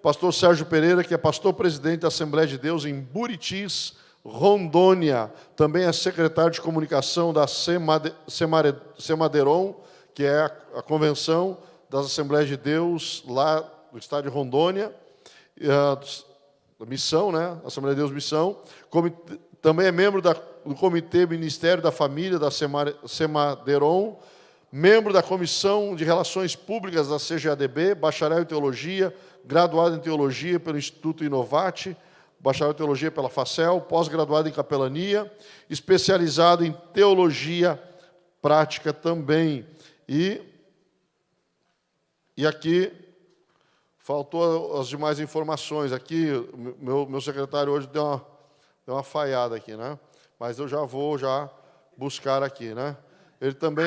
pastor Sérgio Pereira, que é pastor-presidente da Assembleia de Deus em Buritis, Rondônia. Também é secretário de comunicação da Semaderon, que é a convenção das Assembleias de Deus lá do estado de Rondônia. Missão, né? Assembleia de Deus Missão. Também é membro do Comitê Ministério da Família da Semaderon, membro da Comissão de Relações Públicas da CGADB, bacharel em Teologia, graduado em Teologia pelo Instituto Inovate, bacharel em Teologia pela Facel, pós-graduado em Capelania, especializado em Teologia Prática também. E aqui, faltou as demais informações. Aqui, meu secretário hoje deu uma falhada aqui, né? Mas eu já vou buscar aqui, né? Ele também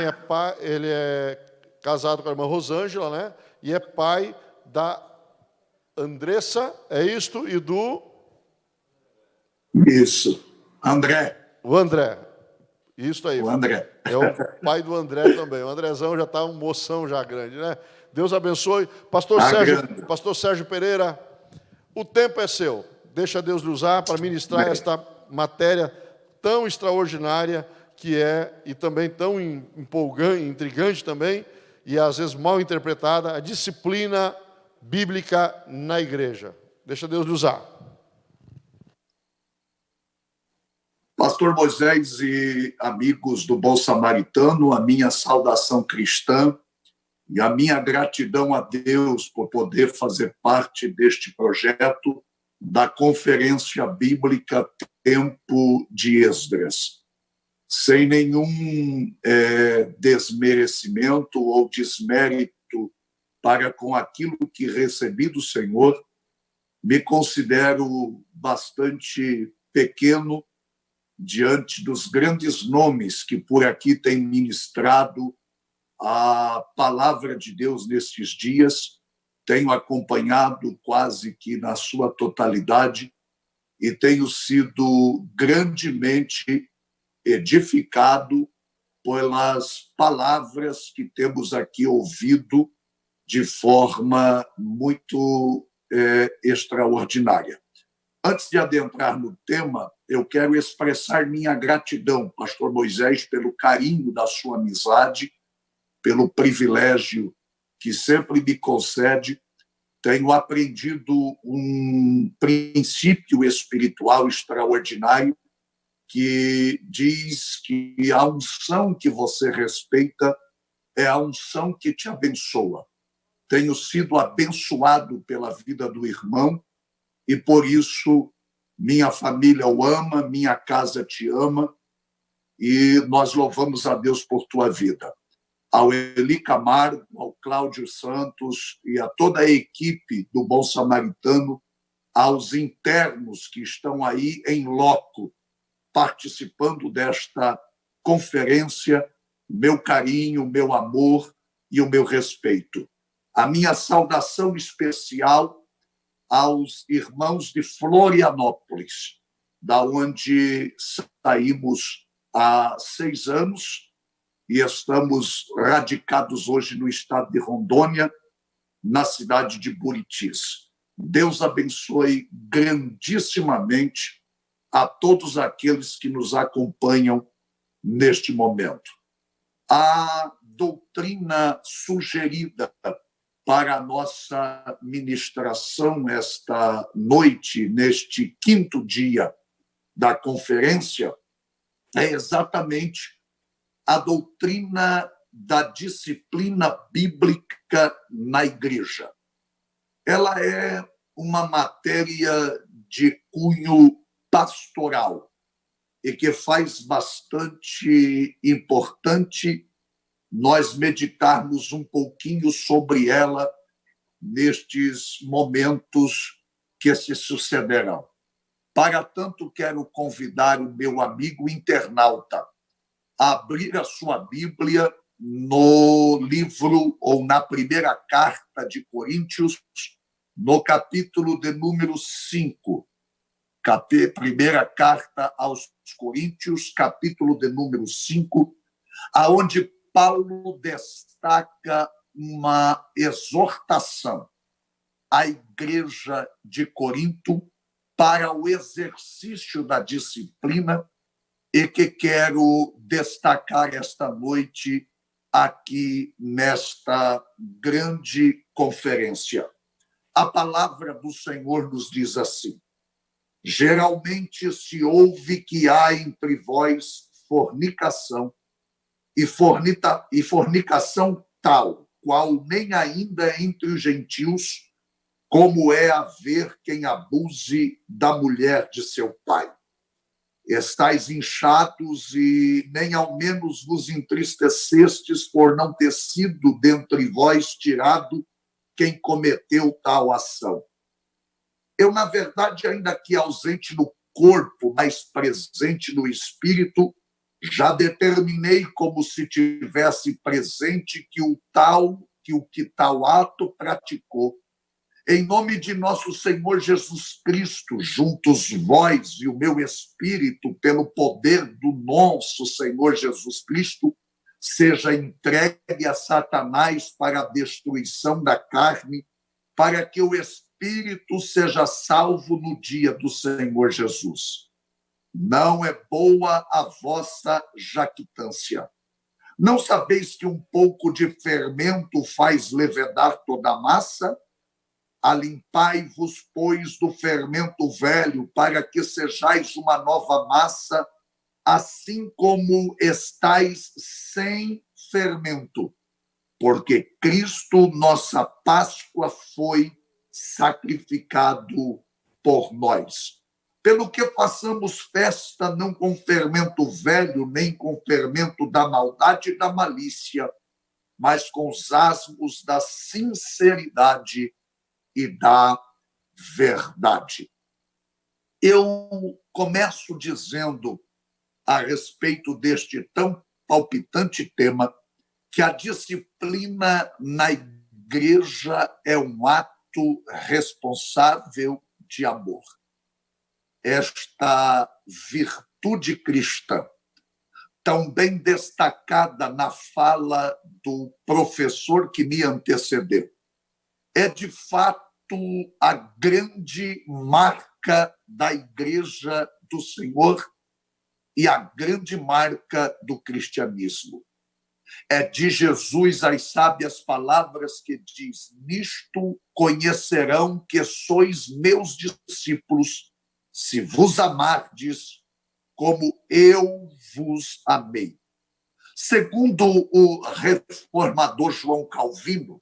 ele é casado com a irmã Rosângela, né? E é pai da Andressa, é isto? E do... Isso, André. O André. Isso aí. O André. É o pai do André também. O Andrezão já está um moção já grande, né? Deus abençoe. Pastor Sérgio Pereira, o tempo é seu. Deixa Deus lhe usar para ministrar esta matéria tão extraordinária que é, e também tão empolgante, intrigante também, e às vezes mal interpretada, a disciplina bíblica na igreja. Deixa Deus lhe usar. Pastor Moisés e amigos do Bom Samaritano, a minha saudação cristã e a minha gratidão a Deus por poder fazer parte deste projeto da Conferência Bíblica Tempo de Esdras. Sem nenhum desmerecimento ou desmérito para com aquilo que recebi do Senhor, me considero bastante pequeno diante dos grandes nomes que por aqui têm ministrado a palavra de Deus nestes dias. Tenho acompanhado quase que na sua totalidade e tenho sido grandemente edificado pelas palavras que temos aqui ouvido de forma muito extraordinária. Antes de adentrar no tema, eu quero expressar minha gratidão, pastor Moisés, pelo carinho da sua amizade, pelo privilégio que sempre me concede. Tenho aprendido um princípio espiritual extraordinário que diz que a unção que você respeita é a unção que te abençoa. Tenho sido abençoado pela vida do irmão e, por isso, minha família o ama, minha casa te ama e nós louvamos a Deus por tua vida. Ao Eli Camargo, ao Cláudio Santos e a toda a equipe do Bom Samaritano, aos internos que estão aí em loco, participando desta conferência, meu carinho, meu amor e o meu respeito. A minha saudação especial aos irmãos de Florianópolis, da onde saímos há 6 anos e estamos radicados hoje no estado de Rondônia, na cidade de Buritis. Deus abençoe grandissimamente a todos aqueles que nos acompanham neste momento. A doutrina sugerida para a nossa ministração esta noite, neste 5º dia da conferência, é exatamente a doutrina da disciplina bíblica na igreja. Ela é uma matéria de cunho pastoral e que faz bastante importante nós meditarmos um pouquinho sobre ela nestes momentos que se sucederão. Para tanto, quero convidar o meu amigo internauta a abrir a sua Bíblia no livro ou na primeira carta de Coríntios, no capítulo de número 5. Primeira carta aos Coríntios, capítulo de número 5, aonde Paulo destaca uma exortação à igreja de Corinto para o exercício da disciplina e que quero destacar esta noite aqui nesta grande conferência. A palavra do Senhor nos diz assim: geralmente se ouve que há entre vós fornicação, e fornicação tal, qual nem ainda entre os gentios, como é haver quem abuse da mulher de seu pai. Estais inchados e nem ao menos vos entristecestes por não ter sido dentre vós tirado quem cometeu tal ação. Eu, na verdade, ainda aqui ausente no corpo, mas presente no espírito, já determinei como se tivesse presente que o que tal ato praticou, em nome de nosso Senhor Jesus Cristo, juntos vós e o meu espírito, pelo poder do nosso Senhor Jesus Cristo, seja entregue a Satanás para a destruição da carne, para que o espírito seja salvo no dia do Senhor Jesus. Não é boa a vossa jactância. Não sabeis que um pouco de fermento faz levedar toda a massa? Alimpai-vos, pois, do fermento velho, para que sejais uma nova massa, assim como estais sem fermento. Porque Cristo, nossa Páscoa, foi sacrificado por nós. Pelo que façamos festa não com fermento velho, nem com fermento da maldade e da malícia, mas com os asmos da sinceridade e da verdade. Eu começo dizendo a respeito deste tão palpitante tema que a disciplina na igreja é um ato responsável de amor. Esta virtude cristã, tão bem destacada na fala do professor que me antecedeu, é, de fato, a grande marca da Igreja do Senhor e a grande marca do cristianismo. É de Jesus as sábias palavras que diz: nisto conhecerão que sois meus discípulos, se vos amardes como eu vos amei. Segundo o reformador João Calvino,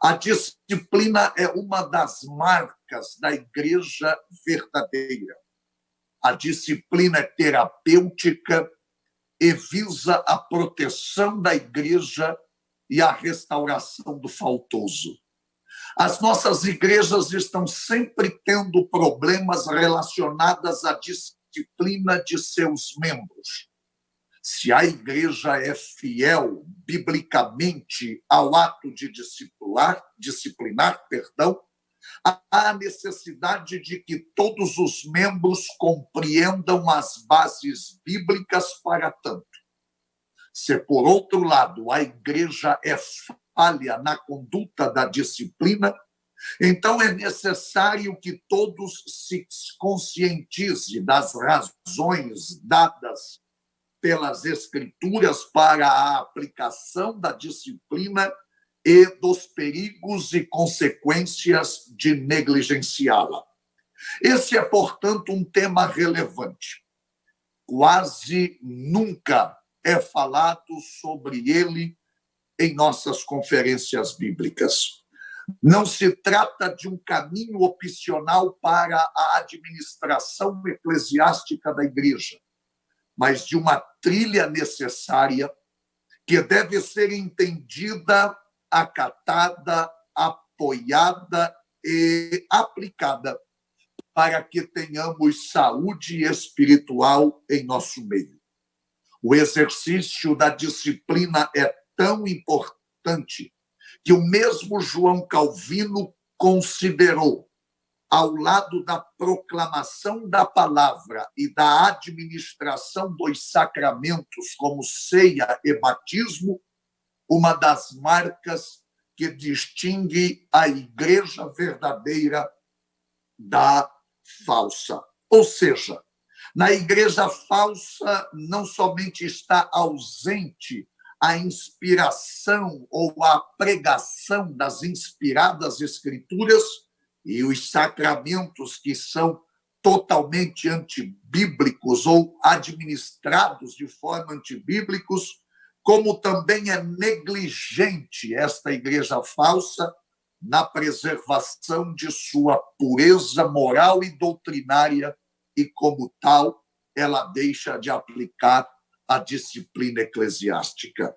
a disciplina é uma das marcas da igreja verdadeira. A disciplina é terapêutica e visa a proteção da igreja e a restauração do faltoso. As nossas igrejas estão sempre tendo problemas relacionados à disciplina de seus membros. Se a igreja é fiel, biblicamente, ao ato de disciplinar, há necessidade de que todos os membros compreendam as bases bíblicas para tanto. Se, por outro lado, a igreja é falha na conduta da disciplina, então é necessário que todos se conscientizem das razões dadas pelas Escrituras para a aplicação da disciplina e dos perigos e consequências de negligenciá-la. Esse é, portanto, um tema relevante. Quase nunca é falado sobre ele em nossas conferências bíblicas. Não se trata de um caminho opcional para a administração eclesiástica da igreja, mas de uma trilha necessária que deve ser entendida, acatada, apoiada e aplicada para que tenhamos saúde espiritual em nosso meio. O exercício da disciplina é tão importante que o mesmo João Calvino considerou, ao lado da proclamação da palavra e da administração dos sacramentos como ceia e batismo, uma das marcas que distingue a igreja verdadeira da falsa. Ou seja, na igreja falsa não somente está ausente a inspiração ou a pregação das inspiradas escrituras e os sacramentos que são totalmente antibíblicos ou administrados de forma antibíblicos, como também é negligente esta igreja falsa na preservação de sua pureza moral e doutrinária, e, como tal, ela deixa de aplicar a disciplina eclesiástica.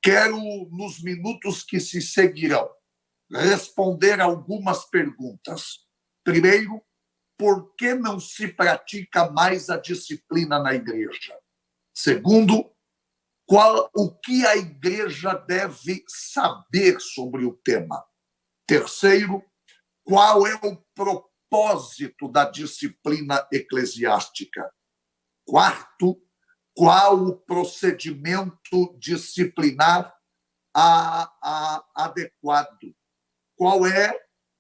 Quero, nos minutos que se seguirão, responder algumas perguntas. Primeiro, por que não se pratica mais a disciplina na igreja? Segundo, o que a igreja deve saber sobre o tema? Terceiro, qual é o propósito da disciplina eclesiástica? Quarto, qual o procedimento disciplinar adequado? Qual é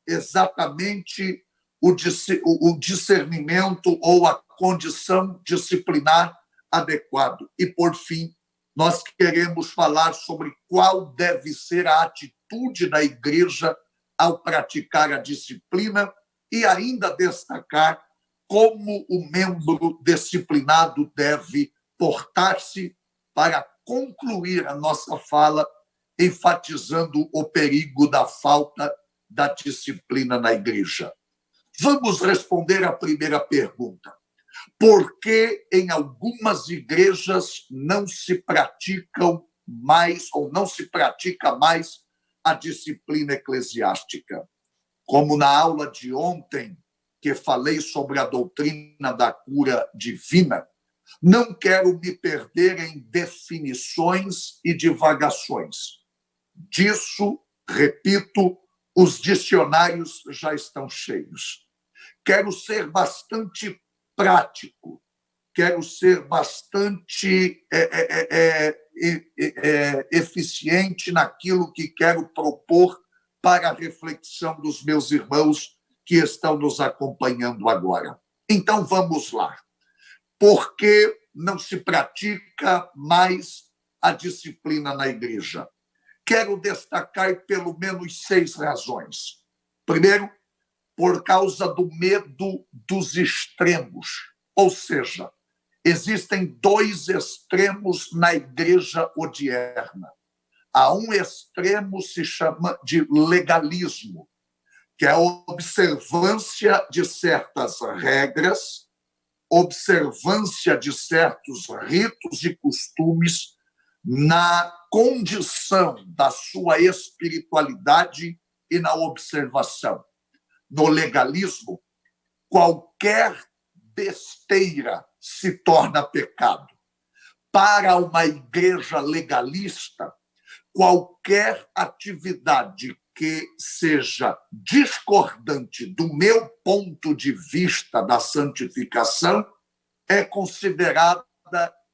exatamente o discernimento ou a condição disciplinar adequado? E, por fim, nós queremos falar sobre qual deve ser a atitude da igreja ao praticar a disciplina e ainda destacar como o membro disciplinado deve portar-se para concluir a nossa fala, enfatizando o perigo da falta da disciplina na igreja. Vamos responder à primeira pergunta. Por que em algumas igrejas não se praticam mais ou não se pratica mais a disciplina eclesiástica? Como na aula de ontem, que falei sobre a doutrina da cura divina, não quero me perder em definições e divagações. Disso, repito, os dicionários já estão cheios. Quero ser bastante prático, quero ser bastante eficiente naquilo que quero propor para a reflexão dos meus irmãos que estão nos acompanhando agora. Então, vamos lá. Por que não se pratica mais a disciplina na igreja? Quero destacar pelo menos 6 razões. Primeiro, por causa do medo dos extremos. Ou seja, existem 2 extremos na igreja odierna. Há um extremo se chama de legalismo, que é a observância de certas regras, observância de certos ritos e costumes na condição da sua espiritualidade e na observação. No legalismo, qualquer besteira se torna pecado. Para uma igreja legalista, qualquer atividade que seja discordante do meu ponto de vista da santificação é considerada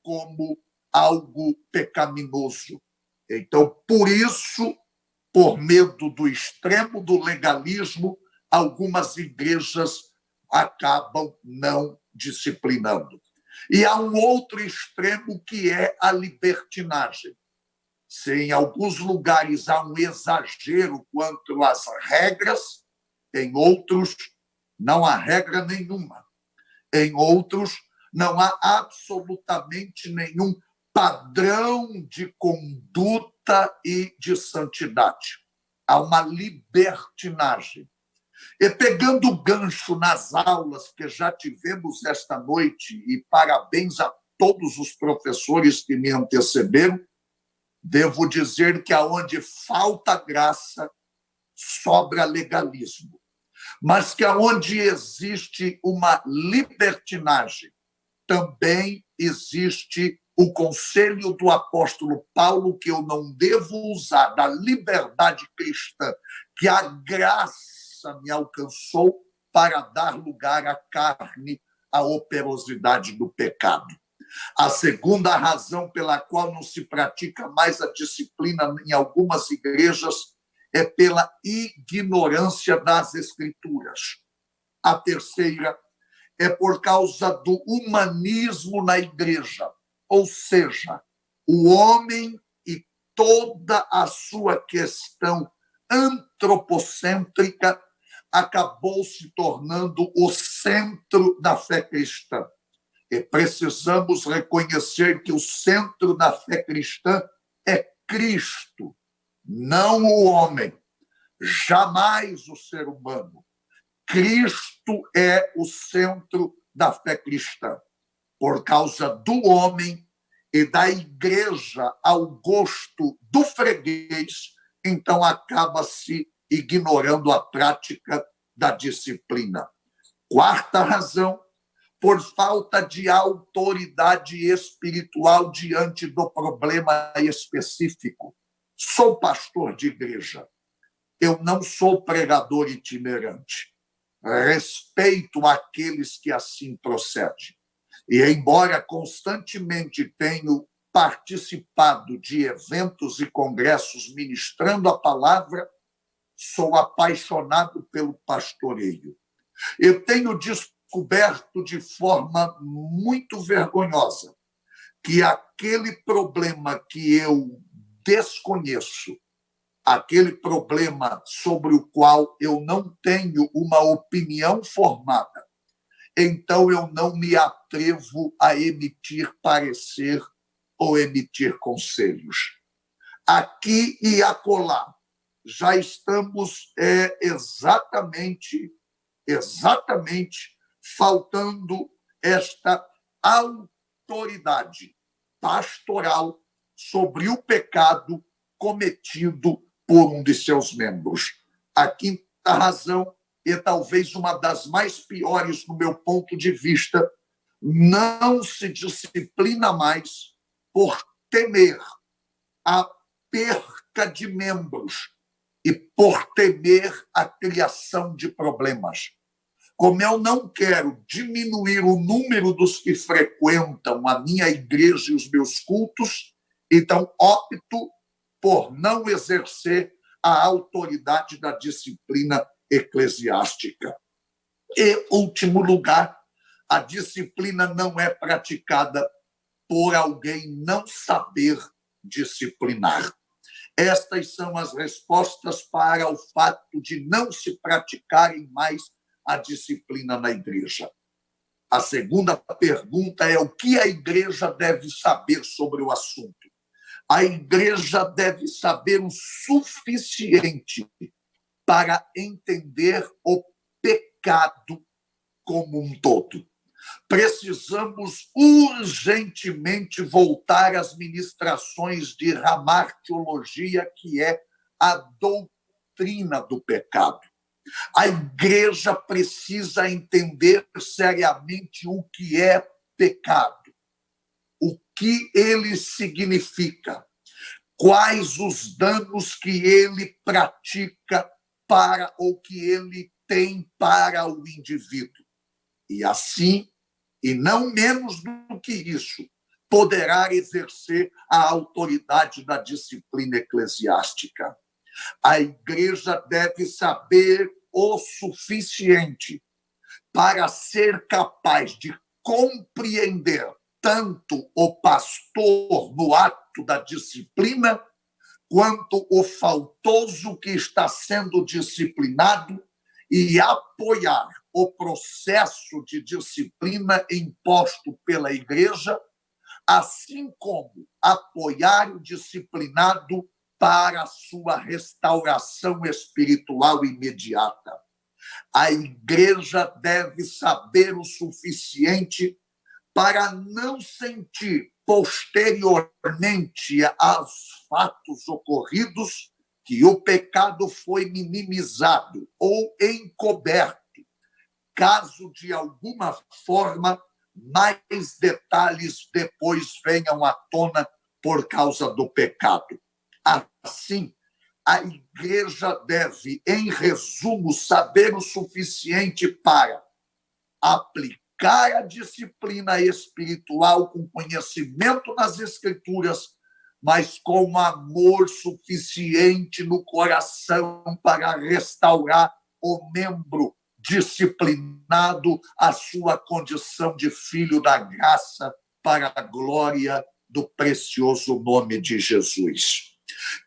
como algo pecaminoso. Então, por isso, por medo do extremo do legalismo, algumas igrejas acabam não disciplinando. E há um outro extremo que é a libertinagem. Se em alguns lugares há um exagero quanto às regras, em outros não há regra nenhuma. Em outros não há absolutamente nenhum padrão de conduta e de santidade. Há uma libertinagem. E pegando o gancho nas aulas que já tivemos esta noite, e parabéns a todos os professores que me antecederam, devo dizer que aonde falta graça, sobra legalismo. Mas que aonde existe uma libertinagem, também existe o conselho do apóstolo Paulo, que eu não devo usar da liberdade cristã, que a graça me alcançou para dar lugar à carne, à operosidade do pecado. A segunda razão pela qual não se pratica mais a disciplina em algumas igrejas é pela ignorância das Escrituras. A terceira é por causa do humanismo na igreja, ou seja, o homem e toda a sua questão antropocêntrica acabou se tornando o centro da fé cristã. E precisamos reconhecer que o centro da fé cristã é Cristo, não o homem, jamais o ser humano. Cristo é o centro da fé cristã. Por causa do homem e da igreja ao gosto do freguês, então acaba-se ignorando a prática da disciplina. Quarta razão, por falta de autoridade espiritual diante do problema específico. Sou pastor de igreja. Eu não sou pregador itinerante. Respeito aqueles que assim procedem. E, embora constantemente tenho participado de eventos e congressos ministrando a palavra, sou apaixonado pelo pastoreio. Eu tenho descoberto de forma muito vergonhosa que aquele problema que eu desconheço, aquele problema sobre o qual eu não tenho uma opinião formada, então eu não me atrevo a emitir parecer ou emitir conselhos. Aqui e acolá, já estamos exatamente faltando esta autoridade pastoral sobre o pecado cometido por um de seus membros. A quinta razão, e talvez uma das mais piores no meu ponto de vista, não se disciplina mais por temer a perca de membros e por temer a criação de problemas. Como eu não quero diminuir o número dos que frequentam a minha igreja e os meus cultos, então opto por não exercer a autoridade da disciplina eclesiástica. E, último lugar, a disciplina não é praticada por alguém não saber disciplinar. Estas são as respostas para o fato de não se praticarem mais a disciplina na igreja. A segunda pergunta é o que a igreja deve saber sobre o assunto. A igreja deve saber o suficiente para entender o pecado como um todo. Precisamos urgentemente voltar às ministrações de ramartiologia, que é a doutrina do pecado. A igreja precisa entender seriamente o que é pecado, o que ele significa, quais os danos que ele pratica para ou que ele tem para o indivíduo. E assim, e não menos do que isso, poderá exercer a autoridade da disciplina eclesiástica. A igreja deve saber o suficiente para ser capaz de compreender tanto o pastor no ato da disciplina, quanto o faltoso que está sendo disciplinado e apoiar o processo de disciplina imposto pela igreja, assim como apoiar o disciplinado para a sua restauração espiritual imediata. A igreja deve saber o suficiente para não sentir posteriormente aos fatos ocorridos que o pecado foi minimizado ou encoberto, caso de alguma forma mais detalhes depois venham à tona por causa do pecado. Assim, a igreja deve, em resumo, saber o suficiente para aplicar a disciplina espiritual com conhecimento nas Escrituras, mas com amor suficiente no coração para restaurar o membro disciplinado à sua condição de filho da graça, para a glória do precioso nome de Jesus.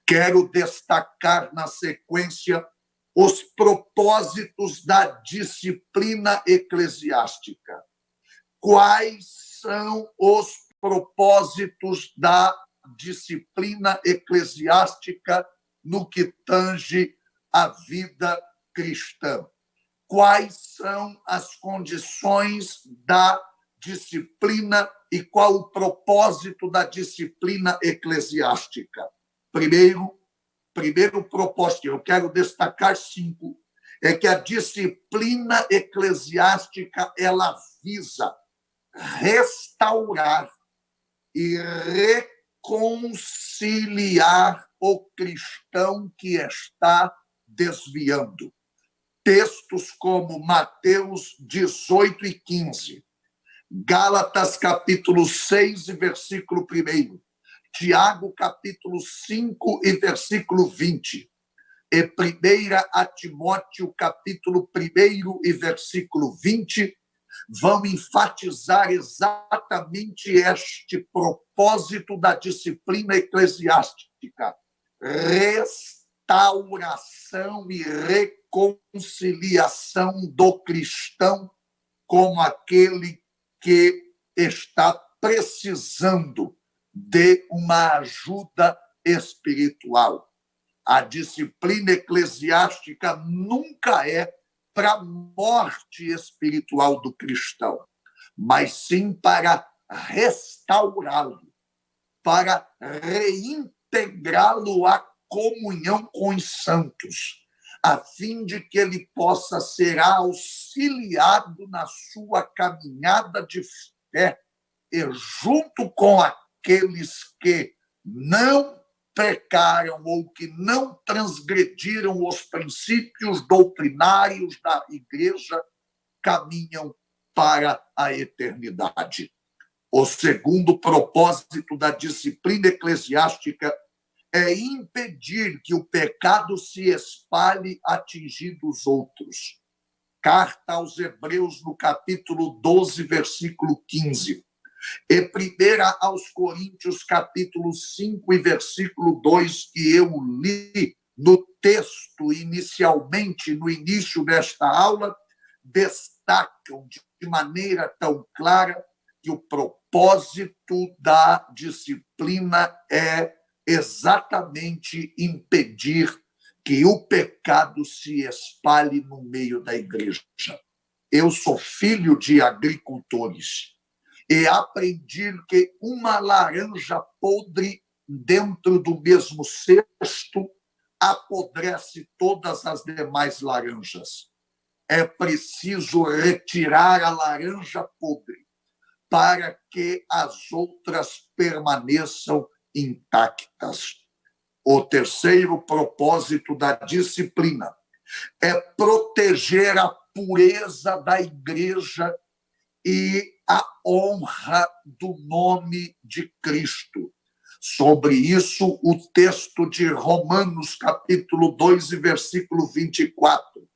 Quero destacar na sequência os propósitos da disciplina eclesiástica. Quais são os propósitos da disciplina eclesiástica no que tange à vida cristã? Quais são as condições da disciplina e qual o propósito da disciplina eclesiástica? Primeiro propósito, eu quero destacar 5, é que a disciplina eclesiástica ela visa restaurar e reconciliar o cristão que está desviando. Textos como Mateus 18 e 15, Gálatas capítulo 6 e versículo 1, Tiago capítulo 5 e versículo 20, e 1 Timóteo capítulo 1 e versículo 20, vão enfatizar exatamente este propósito da disciplina eclesiástica: restauração e reconciliação do cristão com aquele que está precisando de uma ajuda espiritual. A disciplina eclesiástica nunca é para a morte espiritual do cristão, mas sim para restaurá-lo, para reintegrá-lo à comunhão com os santos, a fim de que ele possa ser auxiliado na sua caminhada de fé e junto com aqueles que não pecaram ou que não transgrediram os princípios doutrinários da igreja, caminham para a eternidade. O segundo propósito da disciplina eclesiástica é impedir que o pecado se espalhe atingindo os outros. Carta aos Hebreus, no capítulo 12, versículo 15. E 1 aos Coríntios, capítulo 5 e versículo 2, que eu li no texto inicialmente, no início desta aula, destacam de maneira tão clara que o propósito da disciplina é exatamente impedir que o pecado se espalhe no meio da igreja. Eu sou filho de agricultores e aprendi que uma laranja podre dentro do mesmo cesto apodrece todas as demais laranjas. É preciso retirar a laranja podre para que as outras permaneçam intactas. O terceiro propósito da disciplina é proteger a pureza da igreja e a honra do nome de Cristo. Sobre isso, o texto de Romanos, capítulo 2, versículo 24,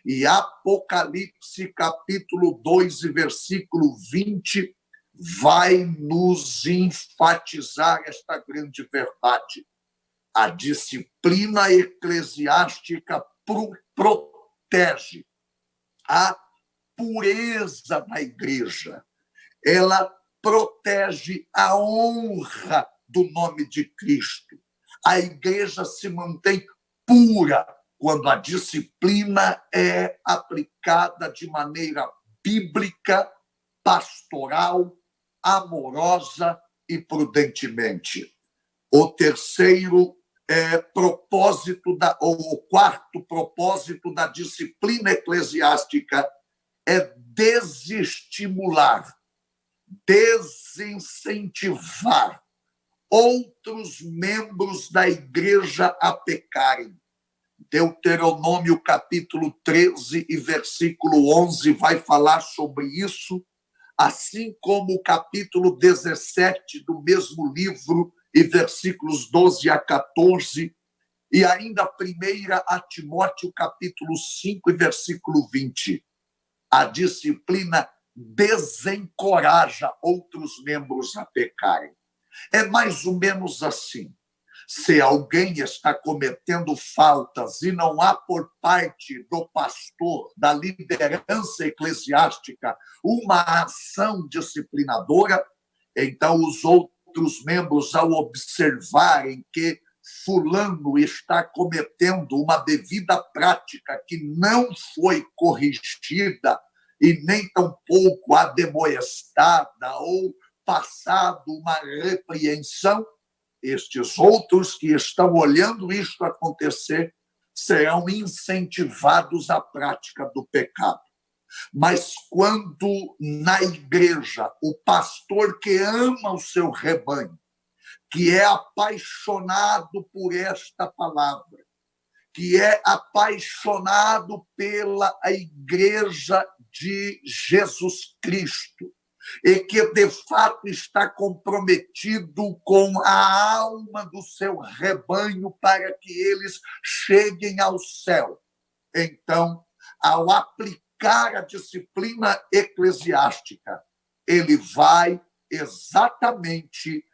e Apocalipse, capítulo 2, versículo 20, vai nos enfatizar esta grande verdade. A disciplina eclesiástica protege a pureza da igreja. Ela protege a honra do nome de Cristo. A igreja se mantém pura quando a disciplina é aplicada de maneira bíblica, pastoral, amorosa e prudentemente. O quarto propósito da disciplina eclesiástica é desestimular, desincentivar outros membros da igreja a pecarem. Deuteronômio capítulo 13 e versículo 11 vai falar sobre isso, assim como o capítulo 17 do mesmo livro e versículos 12 a 14, e ainda 1 a Timóteo, capítulo 5 e versículo 20. A disciplina desencoraja outros membros a pecarem. É mais ou menos assim. Se alguém está cometendo faltas e não há por parte do pastor, da liderança eclesiástica, uma ação disciplinadora, então os outros membros, ao observarem que fulano está cometendo uma devida prática que não foi corrigida e nem tampouco ademoestada ou passado uma repreensão, estes outros que estão olhando isto acontecer serão incentivados à prática do pecado. Mas quando na igreja o pastor que ama o seu rebanho, que é apaixonado por esta palavra, que é apaixonado pela igreja de Jesus Cristo, e que, de fato, está comprometido com a alma do seu rebanho para que eles cheguem ao céu. Então, ao aplicar a disciplina eclesiástica, ele vai exatamente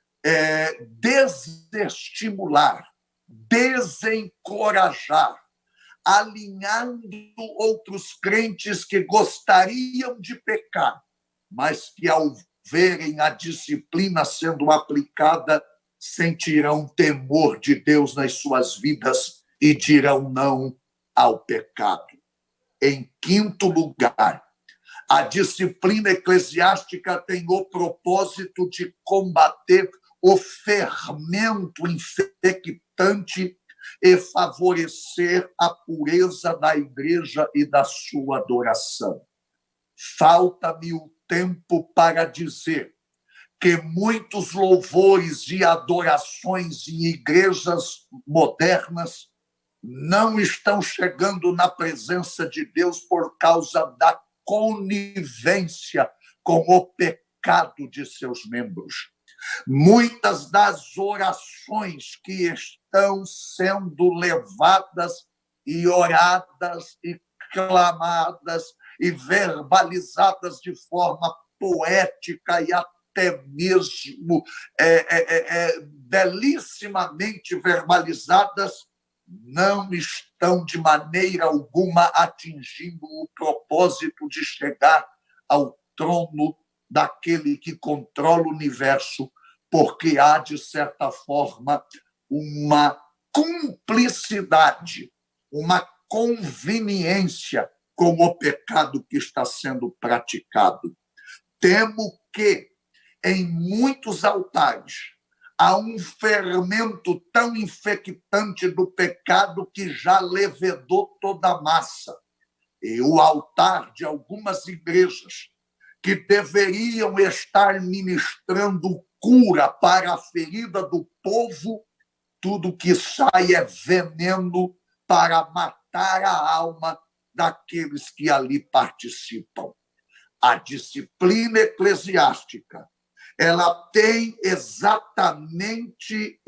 desestimular, desencorajar, alinhando outros crentes que gostariam de pecar, mas que, ao verem a disciplina sendo aplicada, sentirão temor de Deus nas suas vidas e dirão não ao pecado. Em quinto lugar, a disciplina eclesiástica tem o propósito de combater o fermento infectante e favorecer a pureza da igreja e da sua adoração. Falta-me o tempo para dizer que muitos louvores e adorações em igrejas modernas não estão chegando na presença de Deus por causa da conivência com o pecado de seus membros. Muitas das orações que estão sendo levadas e oradas e clamadas e verbalizadas de forma poética e até mesmo belíssimamente verbalizadas, não estão de maneira alguma atingindo o propósito de chegar ao trono daquele que controla o universo, porque há, de certa forma, uma cumplicidade, uma conveniência com o pecado que está sendo praticado. Temo que, em muitos altares, há um fermento tão infectante do pecado que já levedou toda a massa. E o altar de algumas igrejas que deveriam estar ministrando cura para a ferida do povo, tudo que sai é veneno para matar a alma daqueles que ali participam. A disciplina eclesiástica, ela tem exatamente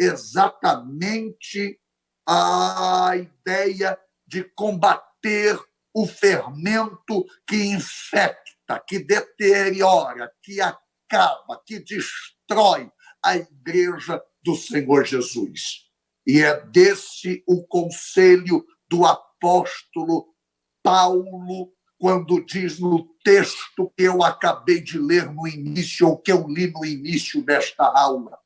a ideia de combater o fermento que infecta, que deteriora, que acaba, que destrói a igreja do Senhor Jesus. E é desse o conselho do apóstolo Paulo, quando diz no texto que eu acabei de ler no início, ou que eu li no início desta aula: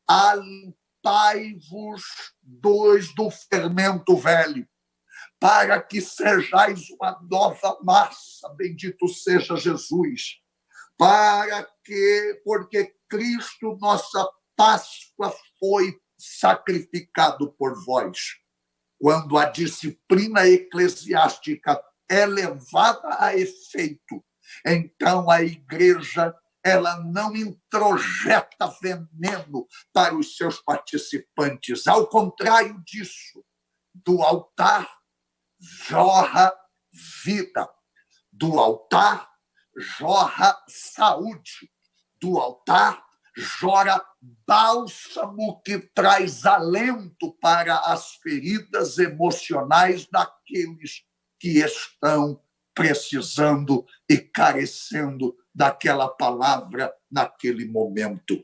alimpai-vos do fermento velho, para que sejais uma nova massa, bendito seja Jesus, porque Cristo, nossa Páscoa, foi sacrificado por vós. Quando a disciplina eclesiástica é levada a efeito, então a igreja ela não introjeta veneno para os seus participantes. Ao contrário disso, do altar jorra vida, do altar jorra saúde, do altar jorra bálsamo que traz alento para as feridas emocionais daqueles que estão precisando e carecendo daquela palavra naquele momento.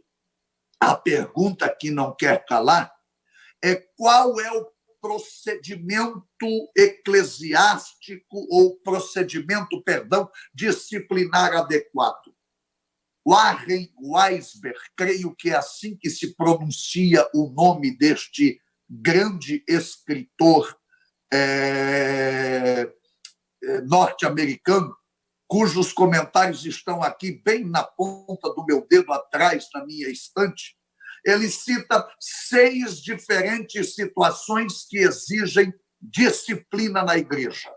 A pergunta que não quer calar é qual é o procedimento eclesiástico ou disciplinar adequado. Warren Weisberg, creio que é assim que se pronuncia o nome deste grande escritor norte-americano, cujos comentários estão aqui bem na ponta do meu dedo atrás, na minha estante. Ele cita 6 diferentes situações que exigem disciplina na igreja.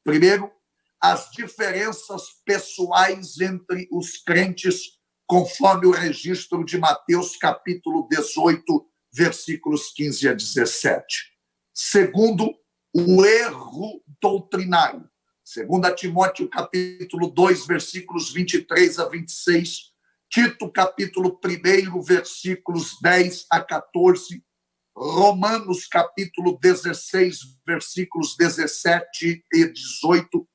Primeiro, as diferenças pessoais entre os crentes, conforme o registro de Mateus, capítulo 18, versículos 15 a 17. Segundo, o erro doutrinário. 2 Timóteo, capítulo 2, versículos 23 a 26. Tito, capítulo 1, versículos 10 a 14. Romanos, capítulo 16, versículos 17 e 18.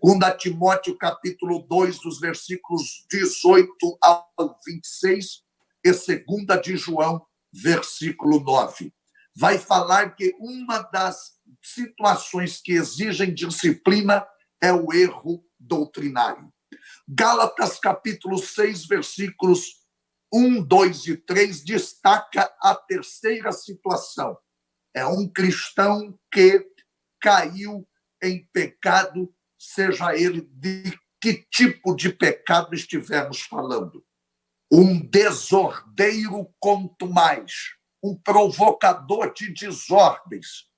2 Timóteo, capítulo 2, dos versículos 18 ao 26, e 2 de João, versículo 9. Vai falar que uma das situações que exigem disciplina é o erro doutrinário. Gálatas, capítulo 6, versículos 1, 2 e 3, destaca a terceira situação. É um cristão que caiu em pecado, seja ele de que tipo de pecado estivermos falando. Um desordeiro contumaz, um provocador de desordens.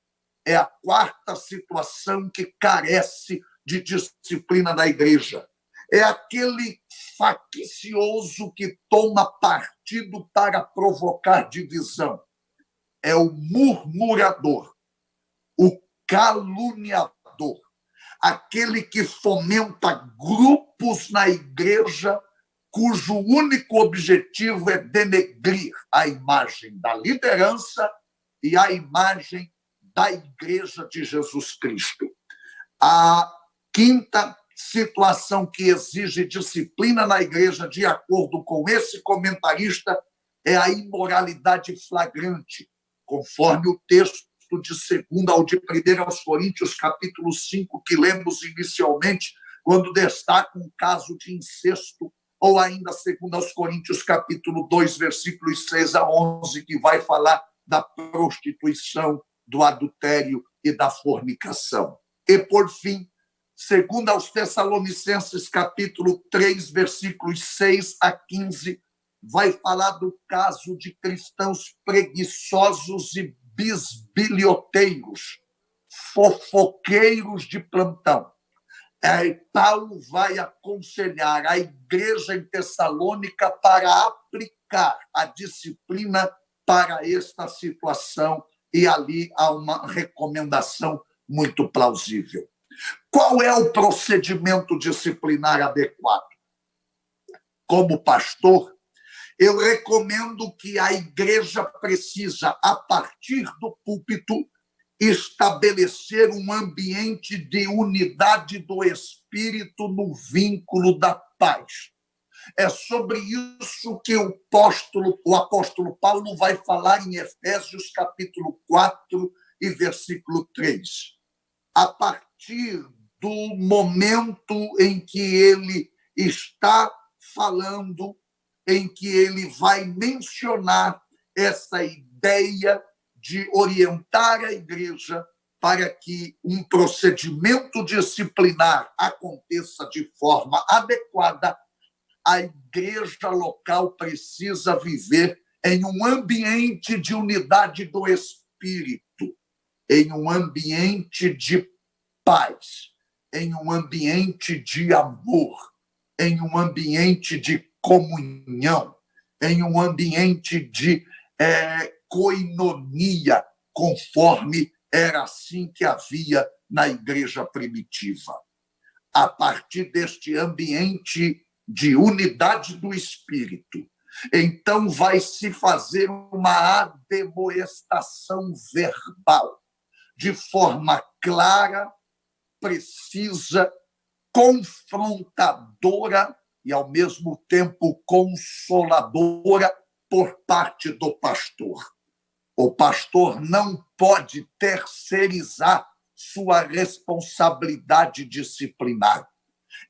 É a quarta situação que carece de disciplina na igreja. É aquele faccioso que toma partido para provocar divisão. É o murmurador, o caluniador, aquele que fomenta grupos na igreja cujo único objetivo é denegrir a imagem da liderança e a imagem da igreja de Jesus Cristo. A quinta situação que exige disciplina na igreja, de acordo com esse comentarista, é a imoralidade flagrante, conforme o texto de 2 ao de 1 Coríntios, capítulo 5, que lemos inicialmente, quando destaca um caso de incesto, ou ainda 2 Coríntios, capítulo 2, versículos 6 a 11, que vai falar da prostituição, do adultério e da fornicação. E, por fim, 2 aos Tessalonicenses, capítulo 3, versículos 6 a 15, vai falar do caso de cristãos preguiçosos e bisbilhoteiros, fofoqueiros de plantão. Paulo vai aconselhar a igreja em Tessalônica para aplicar a disciplina para esta situação, e ali há uma recomendação muito plausível. Qual é o procedimento disciplinar adequado? Como pastor, eu recomendo que a igreja precisa, a partir do púlpito, estabelecer um ambiente de unidade do espírito no vínculo da paz. É sobre isso que o apóstolo Paulo vai falar em Efésios, capítulo 4 e versículo 3. A partir do momento em que ele está falando, em que ele vai mencionar essa ideia de orientar a igreja para que um procedimento disciplinar aconteça de forma adequada, a igreja local precisa viver em um ambiente de unidade do espírito, em um ambiente de paz, em um ambiente de amor, em um ambiente de comunhão, em um ambiente de koinonia, conforme era assim que havia na igreja primitiva. A partir deste ambiente de unidade do espírito, Então vai se fazer uma admoestação verbal, de forma clara, precisa, confrontadora e, ao mesmo tempo, consoladora por parte do pastor. O pastor não pode terceirizar sua responsabilidade disciplinar.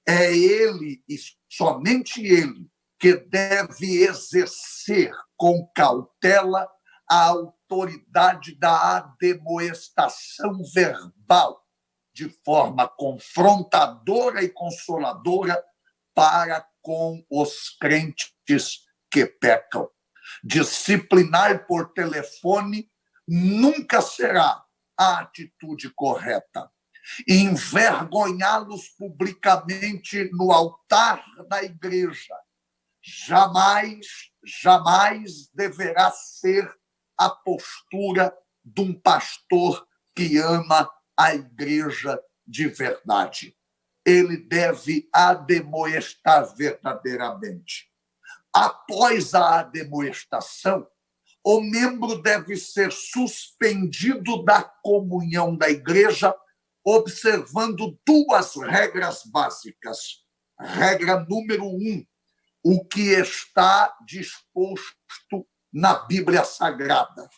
É ele, e somente ele, que deve exercer com cautela a autoridade da admoestação verbal, de forma confrontadora e consoladora para com os crentes que pecam. Disciplinar por telefone nunca será a atitude correta. Envergonhá-los publicamente no altar da igreja jamais deverá ser a postura de um pastor que ama a igreja de verdade. Ele deve admoestar verdadeiramente. Após a admoestação, o membro deve ser suspendido da comunhão da igreja, observando duas regras básicas. Regra número 1, o que está disposto na Bíblia Sagrada.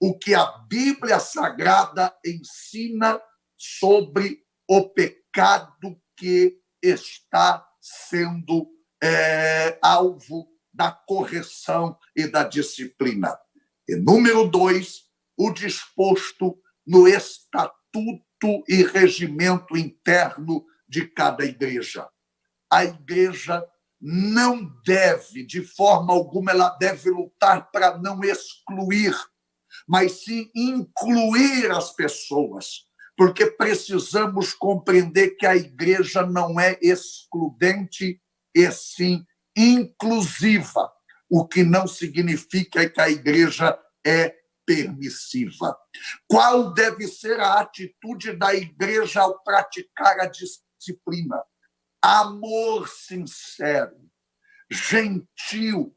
O que a Bíblia Sagrada ensina sobre o pecado que está sendo alvo da correção e da disciplina. E número 2, o disposto no estatuto e regimento interno de cada igreja. A igreja não deve, de forma alguma, ela deve lutar para não excluir, mas sim incluir as pessoas, porque precisamos compreender que a igreja não é excludente, e sim inclusiva, o que não significa que a igreja é permissiva. Qual deve ser a atitude da igreja ao praticar a disciplina? Amor sincero, gentil,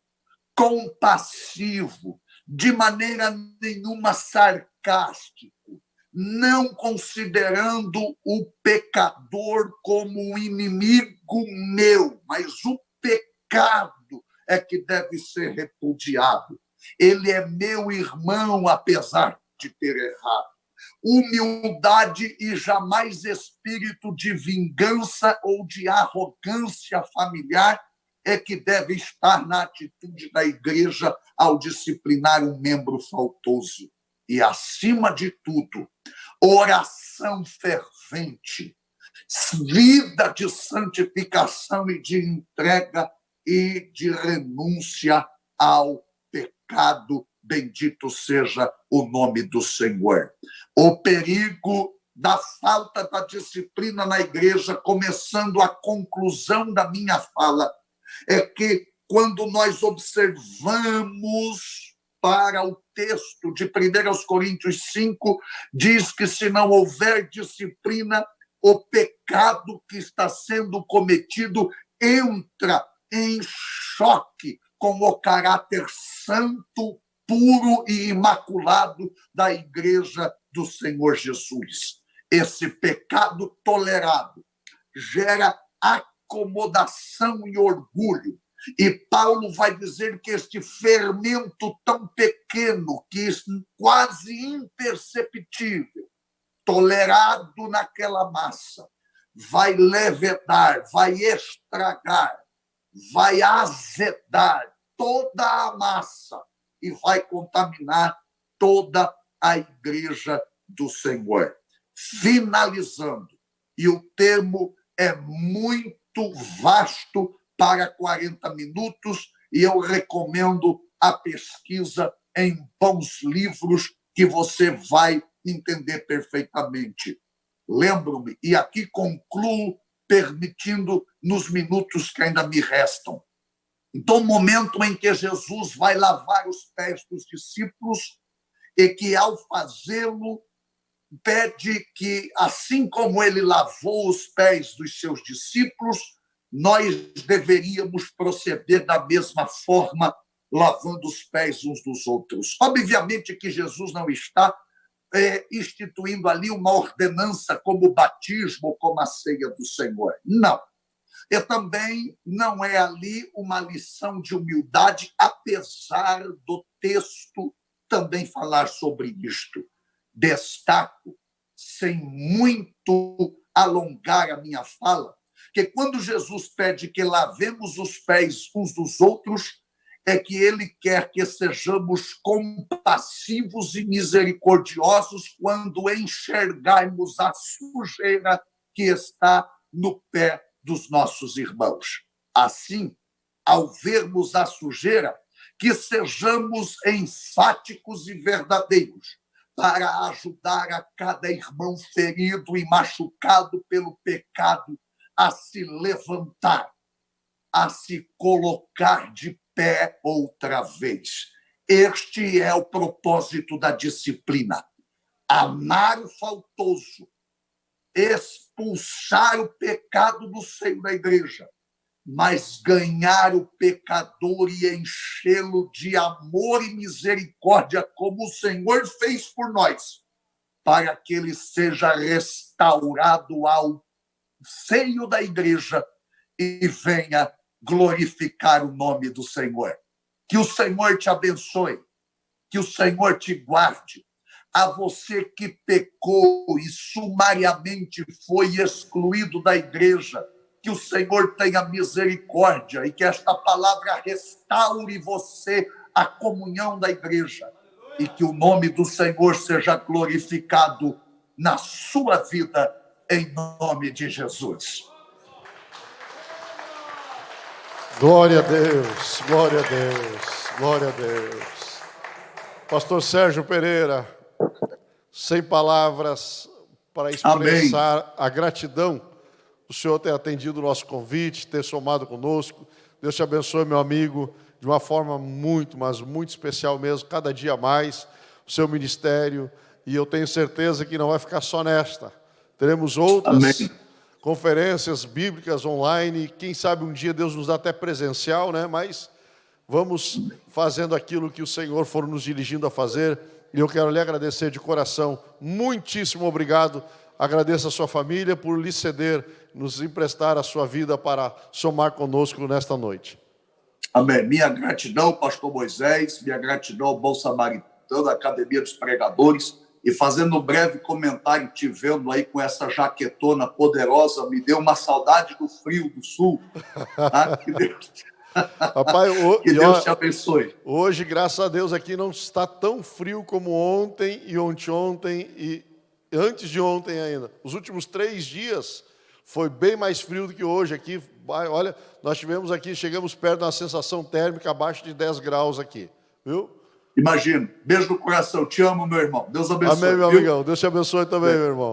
compassivo, de maneira nenhuma sarcástico, não considerando o pecador como um inimigo meu, mas o pecado é que deve ser repudiado. Ele é meu irmão, apesar de ter errado. Humildade e jamais espírito de vingança ou de arrogância familiar é que deve estar na atitude da igreja ao disciplinar um membro faltoso. E, acima de tudo, oração fervente, vida de santificação e de entrega e de renúncia ao pecado. Bendito seja o nome do Senhor. O perigo da falta da disciplina na igreja, começando a conclusão da minha fala, é que quando nós observamos para o texto de 1 Coríntios 5, diz que se não houver disciplina, o pecado que está sendo cometido entra em choque com o caráter santo, puro e imaculado da igreja do Senhor Jesus. Esse pecado tolerado gera acomodação e orgulho. E Paulo vai dizer que este fermento tão pequeno, que é quase imperceptível, tolerado naquela massa, vai levedar, vai estragar, vai azedar toda a massa e vai contaminar toda a igreja do Senhor. Finalizando, e o termo é muito vasto para 40 minutos, e eu recomendo a pesquisa em bons livros que você vai entender perfeitamente. Lembro-me, e aqui concluo, permitindo nos minutos que ainda me restam, do momento em que Jesus vai lavar os pés dos discípulos e que, ao fazê-lo, pede que, assim como ele lavou os pés dos seus discípulos, nós deveríamos proceder da mesma forma lavando os pés uns dos outros. Obviamente que Jesus não está instituindo ali uma ordenança como o batismo, como a ceia do Senhor. Não. E também não é ali uma lição de humildade, apesar do texto também falar sobre isto. Destaco, sem muito alongar a minha fala, que quando Jesus pede que lavemos os pés uns dos outros, é que ele quer que sejamos compassivos e misericordiosos quando enxergarmos a sujeira que está no pé dos nossos irmãos. Assim, ao vermos a sujeira, que sejamos enfáticos e verdadeiros para ajudar a cada irmão ferido e machucado pelo pecado a se levantar, a se colocar de pé outra vez. Este é o propósito da disciplina. Amar o faltoso, expulsar o pecado do seio da igreja, mas ganhar o pecador e enchê-lo de amor e misericórdia, como o Senhor fez por nós, para que ele seja restaurado ao seio da igreja e venha glorificar o nome do Senhor. Que o Senhor te abençoe, que o Senhor te guarde. A você que pecou e sumariamente foi excluído da igreja, que o Senhor tenha misericórdia e que esta palavra restaure você a comunhão da igreja e que o nome do Senhor seja glorificado na sua vida, em nome de Jesus. Glória a Deus, glória a Deus, glória a Deus. Pastor Sérgio Pereira, sem palavras para expressar Amém. A gratidão do Senhor ter atendido o nosso convite, ter somado conosco. Deus te abençoe, meu amigo, de uma forma muito, mas muito especial mesmo, cada dia mais, o seu ministério. E eu tenho certeza que não vai ficar só nesta. Teremos outras Amém. Conferências bíblicas online. Quem sabe um dia Deus nos dá até presencial, né? Mas vamos fazendo aquilo que o Senhor for nos dirigindo a fazer. E eu quero lhe agradecer de coração. Muitíssimo obrigado. Agradeço a sua família por lhe ceder, nos emprestar a sua vida para somar conosco nesta noite. Amém. Minha gratidão, pastor Moisés, minha gratidão ao Bom Samaritano, da Academia dos Pregadores, e fazendo um breve comentário, te vendo aí com essa jaquetona poderosa, me deu uma saudade do frio do sul. Tá? Que Deus... Rapaz, que Deus te abençoe. Hoje, graças a Deus, aqui não está tão frio como ontem e ontem e antes de ontem ainda. Os últimos 3 dias foi bem mais frio do que hoje aqui. Olha, nós tivemos aqui, chegamos perto de uma sensação térmica abaixo de 10 graus aqui, viu? Imagino. Beijo no coração. Te amo, meu irmão. Deus abençoe. Amém, meu amigão. Deus te abençoe também, meu irmão.